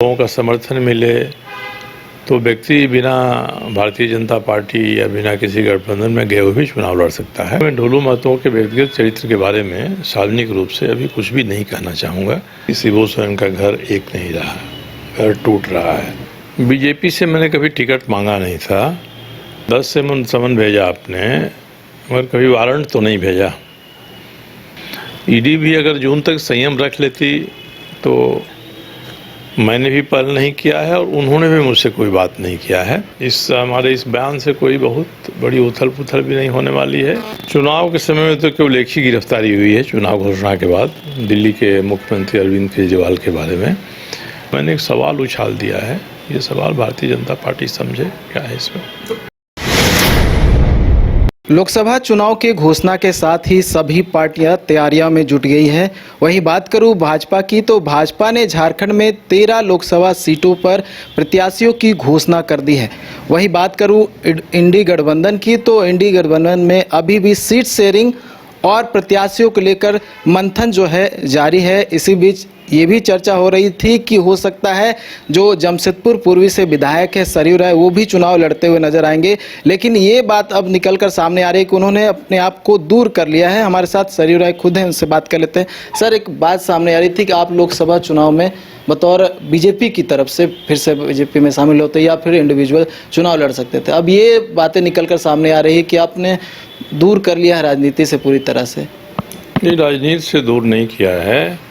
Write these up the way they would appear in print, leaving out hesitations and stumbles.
लोगों का समर्थन मिले तो व्यक्ति बिना भारतीय जनता पार्टी या बिना किसी गठबंधन में गए हुए भी चुनाव लड़ सकता है। मैं ढोलू महतो के व्यक्तिगत चरित्र के बारे में सार्वजनिक रूप से अभी कुछ भी नहीं कहना चाहूँगा। शिबू सोरेन का घर एक नहीं रहा, घर टूट रहा है। बीजेपी से मैंने कभी टिकट मांगा नहीं था। 10 से मन समन भेजा आपने, मगर कभी वारंट तो नहीं भेजा। ईडी भी अगर जून तक संयम रख लेती तो मैंने भी पहल नहीं किया है और उन्होंने भी मुझसे कोई बात नहीं किया है। हमारे इस बयान से कोई बहुत बड़ी उथल पुथल भी नहीं होने वाली है। चुनाव के समय में तो केवल एक ही गिरफ्तारी हुई है चुनाव घोषणा के बाद, दिल्ली के मुख्यमंत्री अरविंद केजरीवाल के बारे में। मैंने एक सवाल उछाल दिया है, ये सवाल भारतीय जनता पार्टी समझे क्या है इसमें। लोकसभा चुनाव के घोषणा के साथ ही सभी पार्टियां तैयारियों में जुट गई हैं। वहीं बात करूं भाजपा की, तो भाजपा ने झारखंड में 13 लोकसभा सीटों पर प्रत्याशियों की घोषणा कर दी है। वहीं बात करूं इंडी गठबंधन की, तो इंडी गठबंधन में अभी भी सीट शेयरिंग और प्रत्याशियों को लेकर मंथन जो है जारी है। इसी बीच ये भी चर्चा हो रही थी कि हो सकता है जो जमशेदपुर पूर्वी से विधायक है सरयू राय, वो भी चुनाव लड़ते हुए नजर आएंगे। लेकिन ये बात अब निकलकर सामने आ रही है कि उन्होंने अपने आप को दूर कर लिया है। हमारे साथ सरयू राय खुद हैं, उनसे बात कर लेते हैं। सर, एक बात सामने आ रही थी कि आप लोकसभा चुनाव में बतौर बीजेपी की तरफ से फिर से बीजेपी में शामिल होते या फिर इंडिविजुअल चुनाव लड़ सकते थे। अब ये बातें निकलकर सामने आ रही है कि आपने दूर कर लिया है राजनीति से पूरी तरह से। ये राजनीति से दूर नहीं किया है।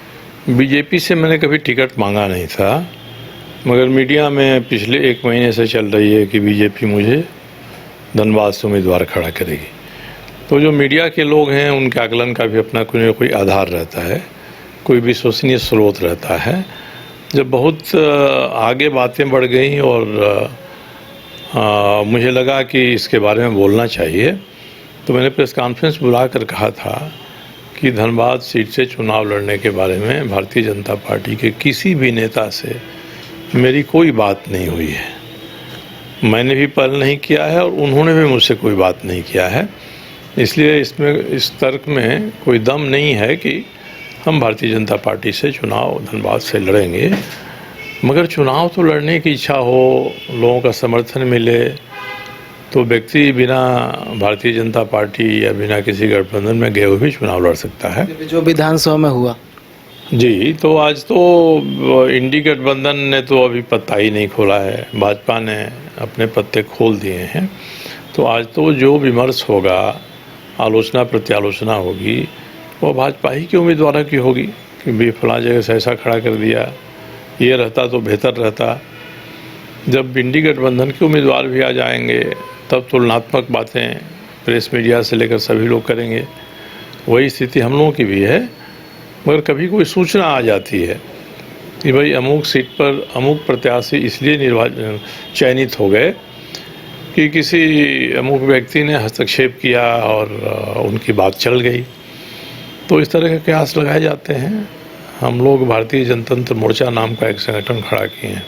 बीजेपी से मैंने कभी टिकट मांगा नहीं था, मगर मीडिया में पिछले 1 महीने से चल रही है कि बीजेपी मुझे धनबाद से उम्मीदवार खड़ा करेगी। तो जो मीडिया के लोग हैं उनके आकलन का भी अपना कोई न कोई आधार रहता है, कोई विश्वसनीय स्रोत रहता है। जब बहुत आगे बातें बढ़ गई और मुझे लगा कि इसके बारे में बोलना चाहिए, तो मैंने प्रेस कॉन्फ्रेंस बुलाकर कहा था कि धनबाद सीट से चुनाव लड़ने के बारे में भारतीय जनता पार्टी के किसी भी नेता से मेरी कोई बात नहीं हुई है। मैंने भी पहल नहीं किया है और उन्होंने भी मुझसे कोई बात नहीं किया है। इसलिए इसमें इस तर्क में कोई दम नहीं है कि हम भारतीय जनता पार्टी से चुनाव धनबाद से लड़ेंगे। मगर चुनाव तो लड़ने की इच्छा हो, लोगों का समर्थन मिले तो व्यक्ति बिना भारतीय जनता पार्टी या बिना किसी गठबंधन में गए हुए भी चुनाव लड़ सकता है। जो विधानसभा में हुआ जी, तो आज तो इंडी गठबंधन ने तो अभी पत्ता ही नहीं खोला है, भाजपा ने अपने पत्ते खोल दिए हैं। तो आज तो जो विमर्श होगा, आलोचना प्रत्यालोचना होगी, वो भाजपा ही के उम्मीदवारों की होगी कि भी फलां जगह से ऐसा खड़ा कर दिया, ये रहता तो बेहतर रहता। जब इंडी गठबंधन के उम्मीदवार भी आ जाएंगे तब तुलनात्मक बातें प्रेस मीडिया से लेकर सभी लोग करेंगे। वही स्थिति हम लोगों की भी है। मगर कभी कोई सूचना आ जाती है कि भाई अमुक सीट पर अमुक प्रत्याशी इसलिए चयनित हो गए कि किसी अमुक व्यक्ति ने हस्तक्षेप किया और उनकी बात चल गई, तो इस तरह के कयास लगाए जाते हैं। हम लोग भारतीय जनतंत्र मोर्चा नाम का एक संगठन खड़ा किए हैं।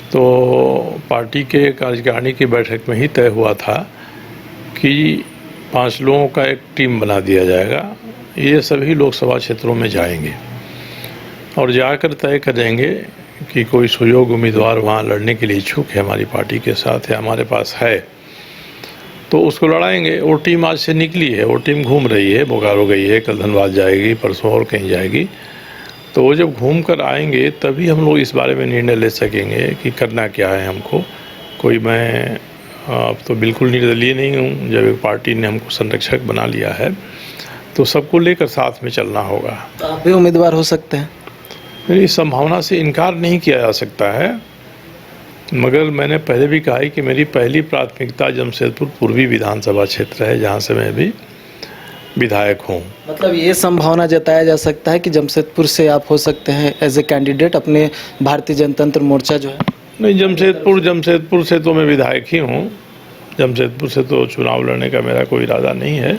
तो पार्टी के कार्यकारिणी की बैठक में ही तय हुआ था कि 5 लोगों का एक टीम बना दिया जाएगा। ये सभी लोकसभा क्षेत्रों में जाएंगे और जाकर तय करेंगे कि कोई सुयोग्य उम्मीदवार वहाँ लड़ने के लिए इच्छुक है, हमारी पार्टी के साथ है, हमारे पास है, तो उसको लड़ाएंगे। वो टीम आज से निकली है, वो टीम घूम रही है, बोकारो गई है, कल धनबाद जाएगी, परसों और कहीं जाएगी। तो वो जब घूम कर आएंगे तभी हम लोग इस बारे में निर्णय ले सकेंगे कि करना क्या है हमको। कोई मैं अब तो बिल्कुल निर्दलीय नहीं हूँ। जब एक पार्टी ने हमको संरक्षक बना लिया है तो सबको लेकर साथ में चलना होगा। तो आप भी उम्मीदवार हो सकते हैं? मेरी संभावना से इनकार नहीं किया जा सकता है, मगर मैंने पहले भी कहा है कि मेरी पहली प्राथमिकता जमशेदपुर पूर्वी विधानसभा क्षेत्र है, जहाँ से मैं भी विधायक हूँ। मतलब ये संभावना जताया जा सकता है कि जमशेदपुर से आप हो सकते हैं एज ए कैंडिडेट अपने भारतीय जनतंत्र मोर्चा जो है? नहीं, जमशेदपुर से तो मैं विधायक ही हूँ। जमशेदपुर से तो चुनाव लड़ने का मेरा कोई इरादा नहीं है।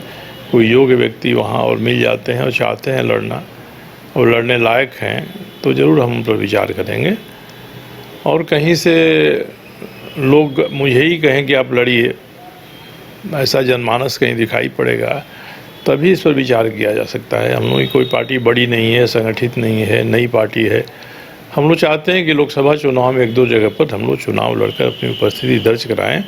कोई योग्य व्यक्ति वहाँ और मिल जाते हैं और चाहते हैं लड़ना और लड़ने लायक हैं तो ज़रूर हम उन पर विचार करेंगे। और कहीं से लोग मुझे ही कहें कि आप लड़िए, ऐसा जनमानस कहीं दिखाई पड़ेगा तभी इस पर विचार किया जा सकता है। हम लोग की कोई पार्टी बड़ी नहीं है, संगठित नहीं है, नई पार्टी है। हम लोग चाहते हैं कि लोकसभा चुनाव में 1-2 जगह पर हम लोग चुनाव लड़कर अपनी उपस्थिति दर्ज कराएं।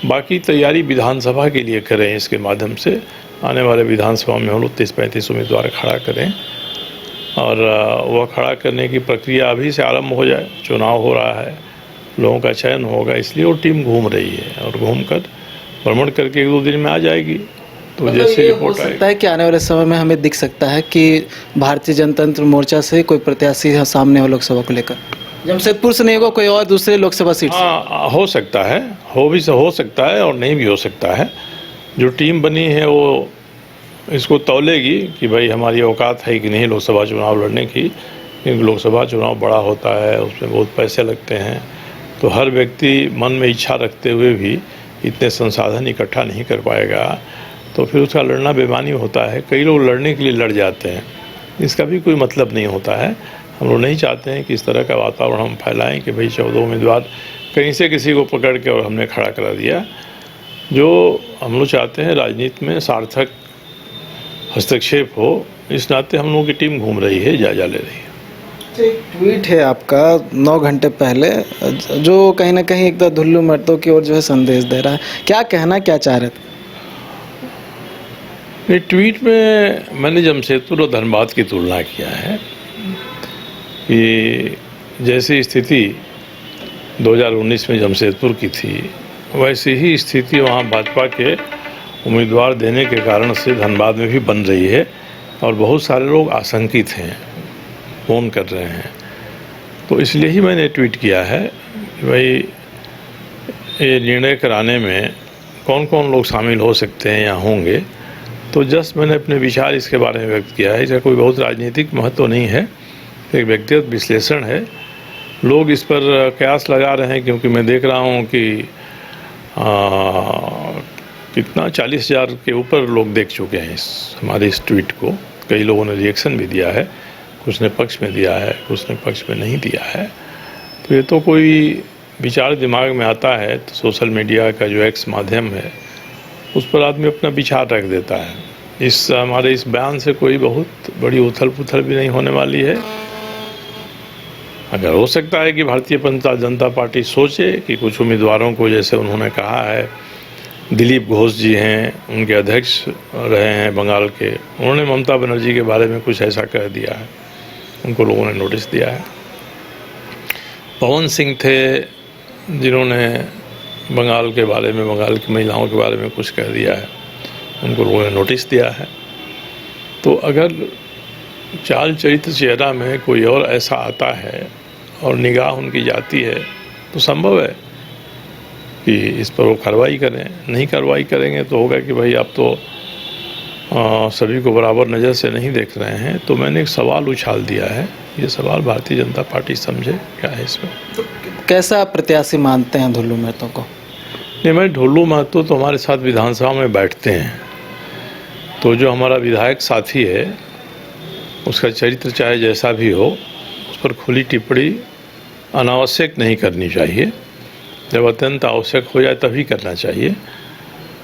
बाकी तैयारी विधानसभा के लिए करें। इसके माध्यम से आने वाले विधानसभा में हम लोग 30-35 उम्मीदवार खड़ा करें और वह खड़ा करने की प्रक्रिया अभी से आरंभ हो जाए। चुनाव हो रहा है, लोगों का चयन होगा, इसलिए वो टीम घूम रही है और घूमकर भ्रमण करके 1-2 दिन में आ जाएगी। तो जैसे ये हो रिपोर्ट सकता है कि आने वाले समय में हमें दिख सकता है कि भारतीय जनतंत्र मोर्चा से कोई प्रत्याशी सामने हो लोकसभा को लेकर, जमशेदपुर से नहीं होगा, कोई और दूसरे लोकसभा सीट से। हाँ, हो सकता है, हो सकता है और नहीं भी हो सकता है। जो टीम बनी है वो इसको तौलेगी कि भाई हमारी औकात है कि नहीं लोकसभा चुनाव लड़ने की, क्योंकि लोकसभा चुनाव बड़ा होता है, उसमें बहुत पैसे लगते हैं। तो हर व्यक्ति मन में इच्छा रखते हुए भी इतने संसाधन इकट्ठा नहीं कर पाएगा, तो फिर उसका लड़ना बेमानी होता है। कई लोग लड़ने के लिए लड़ जाते हैं, इसका भी कोई मतलब नहीं होता है। हम लोग नहीं चाहते हैं कि इस तरह का वातावरण हम फैलाएं कि भाई 14 उम्मीदवार कहीं से किसी को पकड़ के और हमने खड़ा करा दिया। जो हम लोग चाहते हैं राजनीति में सार्थक हस्तक्षेप हो, इस नाते हम लोगों की टीम घूम रही है, जायजा ले रही है। एक ट्वीट है आपका 9 घंटे पहले जो कहीं ना कहीं एकदम धुल्लू महतो की ओर जो है संदेश दे रहा है, क्या कहना, क्या चाह रहे थे? ये ट्वीट में मैंने जमशेदपुर और धनबाद की तुलना किया है कि जैसी स्थिति 2019 में जमशेदपुर की थी, वैसी ही स्थिति वहाँ भाजपा के उम्मीदवार देने के कारण से धनबाद में भी बन रही है और बहुत सारे लोग आशंकित हैं, फ़ोन कर रहे हैं। तो इसलिए ही मैंने ट्वीट किया है कि भाई ये निर्णय कराने में कौन कौन लोग शामिल हो सकते हैं या होंगे। तो जस्ट मैंने अपने विचार इसके बारे में व्यक्त किया है। इसका कोई बहुत राजनीतिक महत्व नहीं है, एक व्यक्तिगत विश्लेषण है। लोग इस पर कयास लगा रहे हैं, क्योंकि मैं देख रहा हूँ कि कितना 40,000 के ऊपर लोग देख चुके हैं हमारे इस ट्वीट को। कई लोगों ने रिएक्शन भी दिया है, कुछ ने पक्ष में दिया है, कुछ ने पक्ष में नहीं दिया है। तो ये तो कोई विचार दिमाग में आता है तो सोशल मीडिया का जो एक्स माध्यम है उस पर आदमी अपना विचार रख देता है। हमारे इस बयान से कोई बहुत बड़ी उथल पुथल भी नहीं होने वाली है। अगर हो सकता है कि भारतीय जनता पार्टी सोचे कि कुछ उम्मीदवारों को, जैसे उन्होंने कहा है, दिलीप घोष जी हैं, उनके अध्यक्ष रहे हैं बंगाल के, उन्होंने ममता बनर्जी के बारे में कुछ ऐसा कह दिया है, उनको लोगों ने नोटिस दिया है। पवन सिंह थे जिन्होंने बंगाल के बारे में, बंगाल की महिलाओं के बारे में कुछ कह दिया है, उनको लोगों ने नोटिस दिया है। तो अगर चाल चरित्र चेहरा में कोई और ऐसा आता है और निगाह उनकी जाती है तो संभव है कि इस पर वो कार्रवाई करें। नहीं कार्रवाई करेंगे तो होगा कि भाई आप तो सभी को बराबर नज़र से नहीं देख रहे हैं। तो मैंने एक सवाल उछाल दिया है, ये सवाल भारतीय जनता पार्टी समझे क्या है इसमें। तो कैसा प्रत्याशी मानते हैं धुल्लू महतो को? नहीं, मैं ढुल्लू महतो तो हमारे साथ विधानसभा में बैठते हैं, तो जो हमारा विधायक साथी है उसका चरित्र चाहे जैसा भी हो, उस पर खुली टिप्पणी अनावश्यक नहीं करनी चाहिए। जब अत्यंत आवश्यक हो जाए तभी करना चाहिए।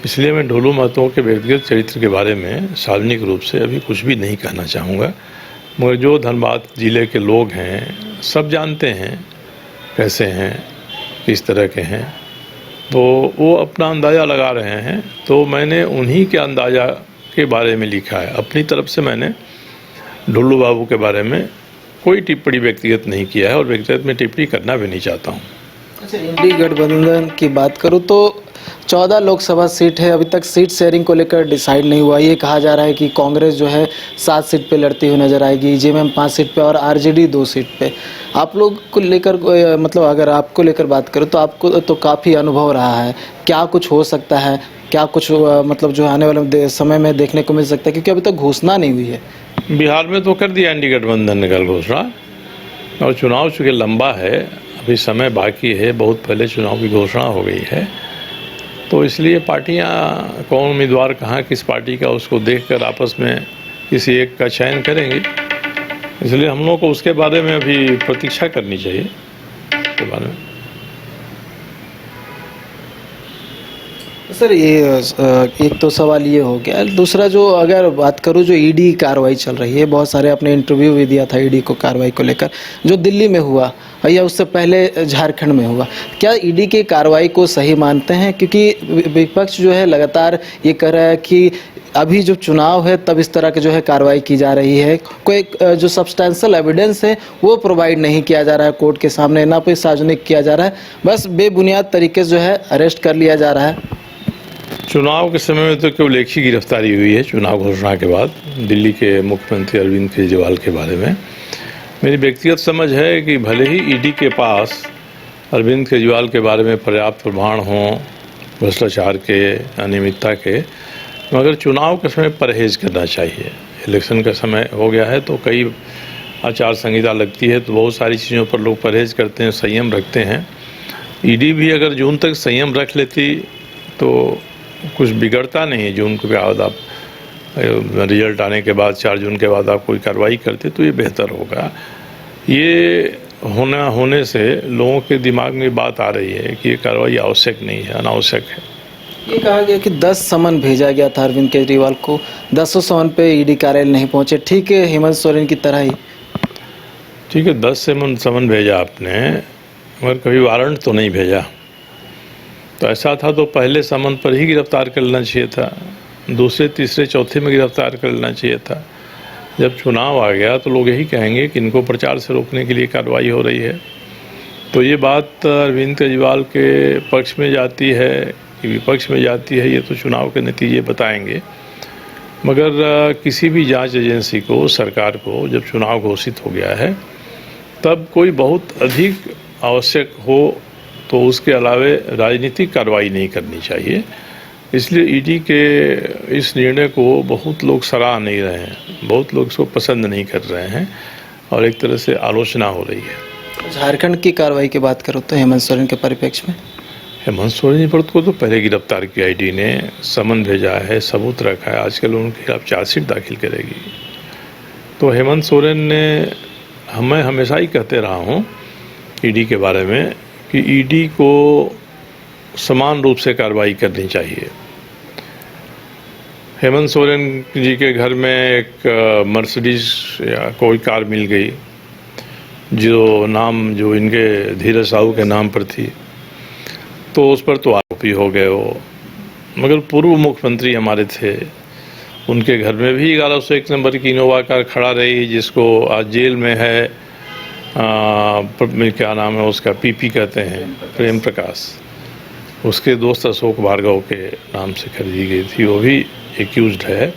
इसलिए मैं ढुल्लू महतो के व्यक्तिगत चरित्र के बारे में सार्वजनिक रूप से अभी कुछ भी नहीं कहना चाहूँगा। मगर जो धनबाद ज़िले के लोग हैं सब जानते हैं कैसे हैं, किस तरह के हैं, तो वो अपना अंदाज़ा लगा रहे हैं। तो मैंने उन्हीं के अंदाज़ा के बारे में लिखा है। अपनी तरफ से मैंने ढुल्लू बाबू के बारे में कोई टिप्पणी व्यक्तिगत नहीं किया है और व्यक्तिगत में टिप्पणी करना भी नहीं चाहता हूँ। अच्छा, इंडी गठबंधन की बात करूँ तो 14 लोकसभा सीट है, अभी तक सीट शेयरिंग को लेकर डिसाइड नहीं हुआ। ये कहा जा रहा है कि कांग्रेस जो है 7 सीट पे लड़ती हुई नजर आएगी, जेएमएम 5 सीट पे और आरजेडी 2 सीट पे। आप लोग को लेकर मतलब अगर आपको लेकर बात करूँ तो आपको तो काफ़ी अनुभव रहा है, क्या कुछ हो सकता है, क्या कुछ मतलब जो आने वाले समय में देखने को मिल सकता है, क्योंकि अभी तक घोषणा नहीं हुई है। बिहार में तो कर दिया इंडी गठबंधन ने कल घोषणा, और चुनाव चूँकि लंबा है, अभी समय बाकी है, बहुत पहले चुनाव की घोषणा हो गई है। तो इसलिए पार्टियां कौन उम्मीदवार कहाँ किस पार्टी का उसको देखकर आपस में किसी एक का चयन करेंगी। इसलिए हम लोग को उसके बारे में अभी प्रतीक्षा करनी चाहिए के बारे में। सर ये एक तो सवाल ये हो गया, दूसरा जो अगर बात करूँ जो ईडी कार्रवाई चल रही है, बहुत सारे आपने इंटरव्यू भी दिया था ईडी को कार्रवाई को लेकर, जो दिल्ली में हुआ या उससे पहले झारखंड में हुआ, क्या ईडी की कार्रवाई को सही मानते हैं? क्योंकि विपक्ष जो है लगातार ये कह रहा है कि अभी जो चुनाव है तब इस तरह की जो है कार्रवाई की जा रही है, कोई जो सब्सटेंशियल एविडेंस है वो प्रोवाइड नहीं किया जा रहा है कोर्ट के सामने, ना कोई सार्वजनिक किया जा रहा है, बस बेबुनियाद तरीके से जो है अरेस्ट कर लिया जा रहा है। चुनाव के समय में तो केवल एक ही गिरफ्तारी हुई है चुनाव घोषणा के बाद, दिल्ली के मुख्यमंत्री अरविंद केजरीवाल के बारे में। मेरी व्यक्तिगत समझ है कि भले ही ईडी के पास अरविंद केजरीवाल के बारे में पर्याप्त प्रमाण हों भ्रष्टाचार के, अनियमितता के, मगर चुनाव के समय परहेज करना चाहिए। इलेक्शन का समय हो गया है तो कई आचार संहिता लगती है, तो बहुत सारी चीज़ों पर लोग परहेज करते हैं, संयम रखते हैं। ईडी भी अगर जून तक संयम रख लेती तो कुछ बिगड़ता नहीं है। जून के बाद आप रिजल्ट आने के बाद 4 जून के बाद आप कोई कार्रवाई करते तो ये बेहतर होगा। ये होने से लोगों के दिमाग में बात आ रही है कि ये कार्रवाई आवश्यक नहीं है, अनावश्यक है। ये कहा गया कि 10 समन भेजा गया था अरविंद केजरीवाल को, 10 समन पे ईडी कार्यालय नहीं पहुंचे, ठीक है हेमंत सोरेन की तरह ही। ठीक है, 10 समन भेजा आपने, मगर कभी वारंट तो नहीं भेजा। तो ऐसा था तो पहले समन पर ही गिरफ्तार कर लेना चाहिए था, दूसरे, तीसरे, चौथे में गिरफ्तार कर लेना चाहिए था। जब चुनाव आ गया तो लोग यही कहेंगे कि इनको प्रचार से रोकने के लिए कार्रवाई हो रही है। तो ये बात अरविंद केजरीवाल के पक्ष में जाती है कि विपक्ष में जाती है, ये तो चुनाव के नतीजे बताएंगे। मगर किसी भी जांच एजेंसी को, सरकार को, जब चुनाव घोषित हो गया है तब कोई बहुत अधिक आवश्यक हो तो उसके अलावे राजनीतिक कार्रवाई नहीं करनी चाहिए। इसलिए ईडी के इस निर्णय को बहुत लोग सराह नहीं रहे हैं, बहुत लोग इसको पसंद नहीं कर रहे हैं और एक तरह से आलोचना हो रही है। झारखंड की कार्रवाई की बात करो तो हेमंत सोरेन के परिप्रेक्ष्य में, हेमंत सोरेन पर को तो पहले गिरफ्तार किया ईडी ने, समन भेजा है, सबूत रखा है, आजकल उनके खिलाफ चार्जशीट दाखिल करेगी। तो हेमंत सोरेन ने, मैं हमेशा ही कहते रहा हूँ ईडी के बारे में कि ईडी को समान रूप से कार्रवाई करनी चाहिए। हेमंत सोरेन जी के घर में एक मर्सिडीज या कोई कार मिल गई जो इनके धीरज साहू के नाम पर थी, तो उस पर तो आरोपी हो गए वो। मगर पूर्व मुख्यमंत्री हमारे थे, उनके घर में भी 1101 नंबर की इनोवा कार खड़ा रही, जिसको आज जेल में है, क्या नाम है उसका, पीपी कहते हैं, प्रेम प्रकाश, उसके दोस्त अशोक भार्गव के नाम से खरीदी गई थी, वो भी एक्यूज्ड है।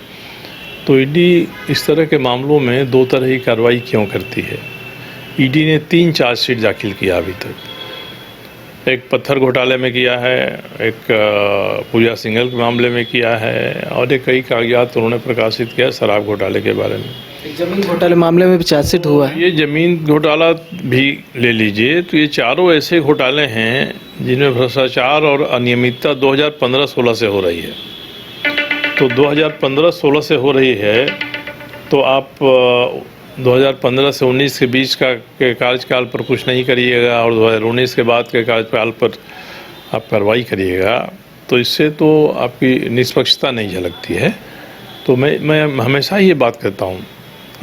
तो ईडी इस तरह के मामलों में 2 तरह की कार्रवाई क्यों करती है? ईडी ने 3 चार्जशीट दाखिल किया अभी तक। एक पत्थर घोटाले में किया है, एक पूजा सिंघल के मामले में किया है, और एक कई कागजात उन्होंने प्रकाशित किया शराब घोटाले के बारे में। जमीन घोटाले मामले में भी चार्जशीट हुआ है। ये जमीन घोटाला भी ले लीजिए तो ये चारों ऐसे घोटाले हैं जिनमें भ्रष्टाचार और अनियमितता 2015-16 से हो रही है। तो 2015-16 से हो रही है तो आप 2015 से 19 के बीच का के कार्यकाल पर कुछ नहीं करिएगा और 2019 के बाद के कार्यकाल पर आप कार्रवाई करिएगा, तो इससे तो आपकी निष्पक्षता नहीं झलकती है। तो मैं हमेशा ही ये बात कहता हूँ,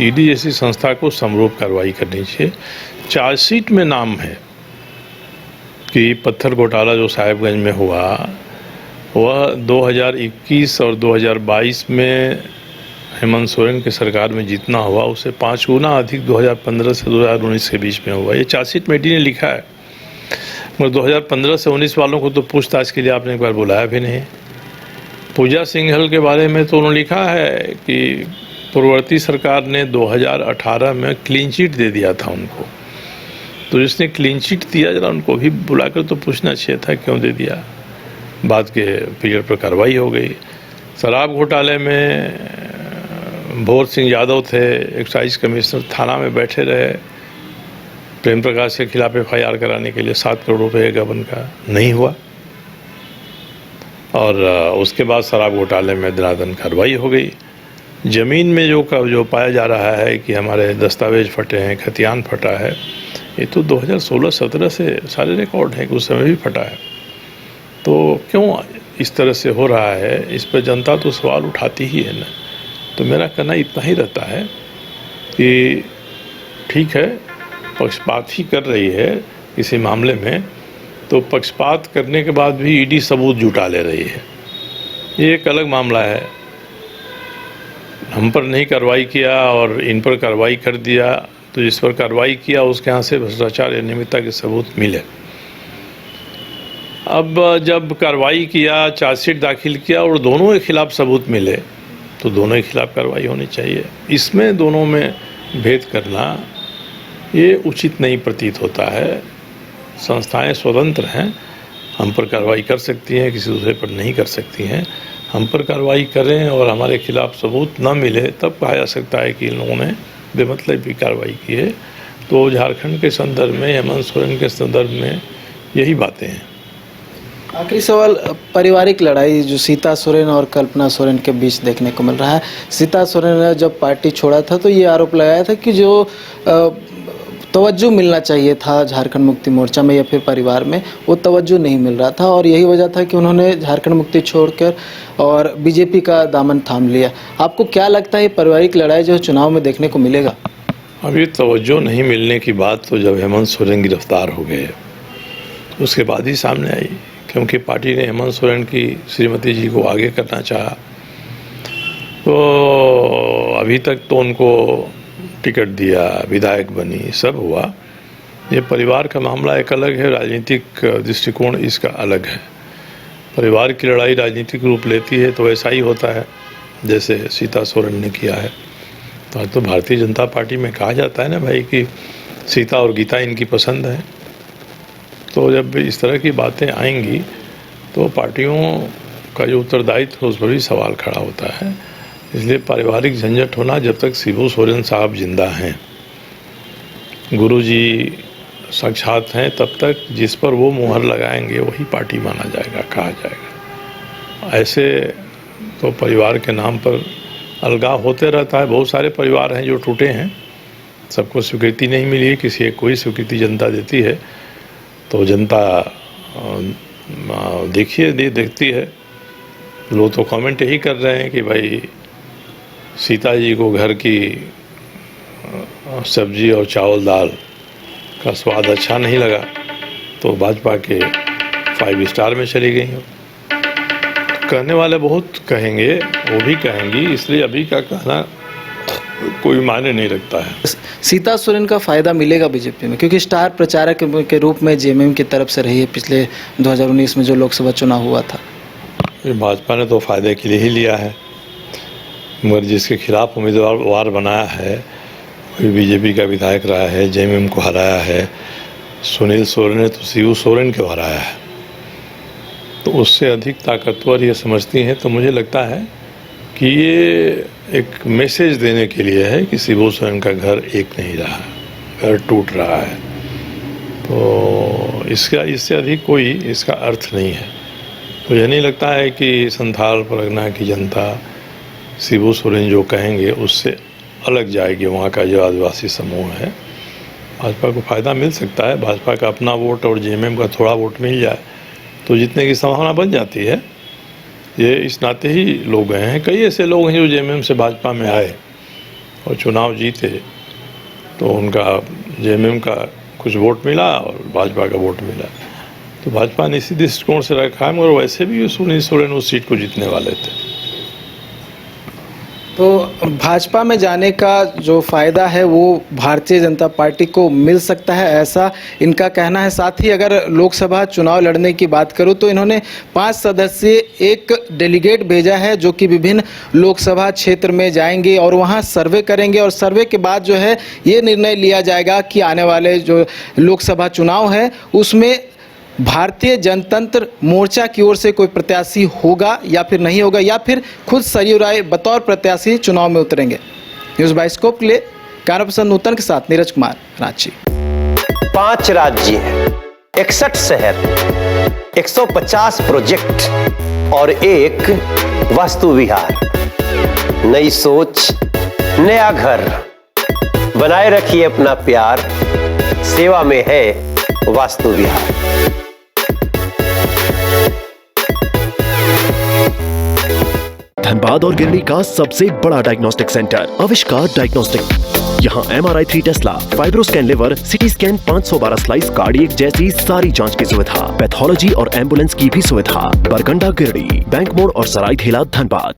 ईडी जैसी संस्था को समरूप कार्रवाई करनी चाहिए। चार्जशीट में नाम है कि पत्थर घोटाला जो साहिबगंज में हुआ वह 2021 और 2022 में हेमंत सोरेन की सरकार में जितना हुआ उससे 5 गुना अधिक 2015 से 2019 के बीच में हुआ। ये चार्जशीट में ईडी ने लिखा है। मगर 2015 से 19 वालों को तो पूछताछ के लिए आपने एक बार बुलाया भी नहीं। पूजा सिंघल के बारे में तो उन्होंने लिखा है कि पूर्ववर्ती सरकार ने 2018 में क्लीन चिट दे दिया था उनको, तो जिसने क्लीन चिट दिया जरा उनको भी बुलाकर तो पूछना चाहिए था क्यों दे दिया। बाद के पीरियड पर कार्रवाई हो गई। शराब घोटाले में भोर सिंह यादव थे, एक्साइज कमिश्नर, थाना में बैठे रहे प्रेम प्रकाश के खिलाफ FIR कराने के लिए। 7 करोड़ रुपये गबन का नहीं हुआ और उसके बाद शराब घोटाले में दनादन कार्रवाई हो गई। ज़मीन में जो पाया जा रहा है कि हमारे दस्तावेज फटे हैं, खतियान फटा है, ये तो 2016-17 से सारे रिकॉर्ड हैं कि उस समय भी फटा है। तो क्यों इस तरह से हो रहा है, इस पर जनता तो सवाल उठाती ही है ना। तो मेरा कहना इतना ही रहता है कि ठीक है, पक्षपात ही कर रही है किसी मामले में, तो पक्षपात करने के बाद भी ईडी सबूत जुटा ले रही है, ये एक अलग मामला है। हम पर नहीं कार्रवाई किया और इन पर कार्रवाई कर दिया, तो जिस पर कार्रवाई किया उसके यहाँ से भ्रष्टाचार या नियमितता के सबूत मिले। अब जब कार्रवाई किया, चार्जशीट दाखिल किया और दोनों के खिलाफ सबूत मिले, तो दोनों के खिलाफ कार्रवाई होनी चाहिए। इसमें दोनों में भेद करना ये उचित नहीं प्रतीत होता है। संस्थाएं स्वतंत्र हैं, हम पर कार्रवाई कर सकती हैं, किसी दूसरे पर नहीं कर सकती हैं। हम पर कार्रवाई करें और हमारे खिलाफ सबूत न मिले, तब कहा जा सकता है कि इन लोगों ने बेमतलब भी कार्रवाई की है। तो झारखंड के संदर्भ में, हेमंत सोरेन के संदर्भ में यही बातें हैं। आखिरी सवाल, पारिवारिक लड़ाई जो सीता सोरेन और कल्पना सोरेन के बीच देखने को मिल रहा है। सीता सोरेन ने जब पार्टी छोड़ा था तो ये आरोप लगाया था कि जो तवज्जो मिलना चाहिए था झारखंड मुक्ति मोर्चा में या फिर परिवार में, वो तवज्जो नहीं मिल रहा था, और यही वजह था कि उन्होंने झारखंड मुक्ति छोड़कर और बीजेपी का दामन थाम लिया। आपको क्या लगता है ये पारिवारिक लड़ाई जो चुनाव में देखने को मिलेगा? अब ये तवज्जो नहीं मिलने की बात तो जब हेमंत सोरेन गिरफ्तार हो गए उसके बाद ही सामने आई, क्योंकि पार्टी ने हेमंत सोरेन की श्रीमती जी को आगे करना चाहा। तो अभी तक तो उनको टिकट दिया, विधायक बनी, सब हुआ। ये परिवार का मामला एक अलग है, राजनीतिक दृष्टिकोण इसका अलग है। परिवार की लड़ाई राजनीतिक रूप लेती है तो ऐसा ही होता है जैसे सीता सोरेन ने किया है। तो भारतीय जनता पार्टी में कहा जाता है ना भाई कि सीता और गीता इनकी पसंद है। तो जब इस तरह की बातें आएंगी तो पार्टियों का जो उत्तरदायित्व है उस पर भी सवाल खड़ा होता है। इसलिए पारिवारिक झंझट होना, जब तक शिबू सोरेन साहब जिंदा हैं, गुरुजी साक्षात हैं, तब तक जिस पर वो मुहर लगाएंगे वही पार्टी माना जाएगा, कहा जाएगा। ऐसे तो परिवार के नाम पर अलगाव होते रहता है। बहुत सारे परिवार हैं जो टूटे हैं, सबको स्वीकृति नहीं मिली है, किसी एक कोई स्वीकृति जनता देती है तो जनता देखती है। लोग तो कमेंट यही कर रहे हैं कि भाई सीता जी को घर की सब्जी और चावल दाल का स्वाद अच्छा नहीं लगा तो भाजपा के 5 स्टार में चली गई हो। कहने वाले बहुत कहेंगे, वो भी कहेंगी, इसलिए अभी का कहना कोई मायने नहीं रखता है। सीता सोरेन का फ़ायदा मिलेगा बीजेपी में, क्योंकि स्टार प्रचारक के रूप में जेएमएम की तरफ से रही है पिछले 2019 में जो लोकसभा चुनाव हुआ था। भाजपा ने तो फ़ायदे के लिए ही लिया है, मगर जिसके खिलाफ उम्मीदवार बनाया है वही बीजेपी का विधायक रहा है, जेएमएम को हराया है। सुनील सोरेन ने तो शिबू सोरेन को हराया है, तो उससे अधिक ताकतवर ये समझती हैं। तो मुझे लगता है कि ये एक मैसेज देने के लिए है कि शिबू सोरेन का घर एक नहीं रहा, घर टूट रहा है। तो इससे अधिक कोई इसका अर्थ नहीं है। तो यह नहीं लगता है कि संथाल परगना की जनता शिबू सोरेन जो कहेंगे उससे अलग जाएगी। वहाँ का जो आदिवासी समूह है, भाजपा को फ़ायदा मिल सकता है। भाजपा का अपना वोट और जेएमएम का थोड़ा वोट मिल जाए तो जीतने की संभावना बन जाती है। ये इस नाते ही लोग गए हैं। कई ऐसे लोग हैं जो जेएमएम से भाजपा में आए और चुनाव जीते, तो उनका जेएमएम का कुछ वोट मिला और भाजपा का वोट मिला। तो भाजपा ने इसी दृष्टिकोण से रखा है, मगर वैसे भी सुनील सोरेन उस सीट को जीतने वाले थे। तो भाजपा में जाने का जो फ़ायदा है वो भारतीय जनता पार्टी को मिल सकता है, ऐसा इनका कहना है। साथ ही अगर लोकसभा चुनाव लड़ने की बात करूं तो इन्होंने 5 सदस्यीय एक डेलीगेट भेजा है जो कि विभिन्न लोकसभा क्षेत्र में जाएंगे और वहां सर्वे करेंगे, और सर्वे के बाद जो है ये निर्णय लिया जाएगा कि आने वाले जो लोकसभा चुनाव है उसमें भारतीय जनतंत्र मोर्चा की ओर से कोई प्रत्याशी होगा या फिर नहीं होगा, या फिर खुद सरयू राय बतौर प्रत्याशी चुनाव में उतरेंगे। न्यूज़ बाइस्कोप के लिए कैमरा पर्सन नूतन के साथ नीरज कुमार, रांची। 5 राज्य, 61 शहर, 150 प्रोजेक्ट और एक वास्तु विहार। नई सोच, नया घर, बनाए रखिए अपना प्यार, सेवा में है वास्तु विहार। धनबाद और गिरिडीह का सबसे बड़ा डायग्नोस्टिक सेंटर आविष्कार डायग्नोस्टिक। यहाँ MRI 3 Tesla, fibroscan liver, CT scan 512 slice cardiac जैसी सारी जांच की सुविधा, पैथोलॉजी और एम्बुलेंस की भी सुविधा। बरगंडा गिरिडीह, बैंक मोड़ और सराय ठेला धनबाद।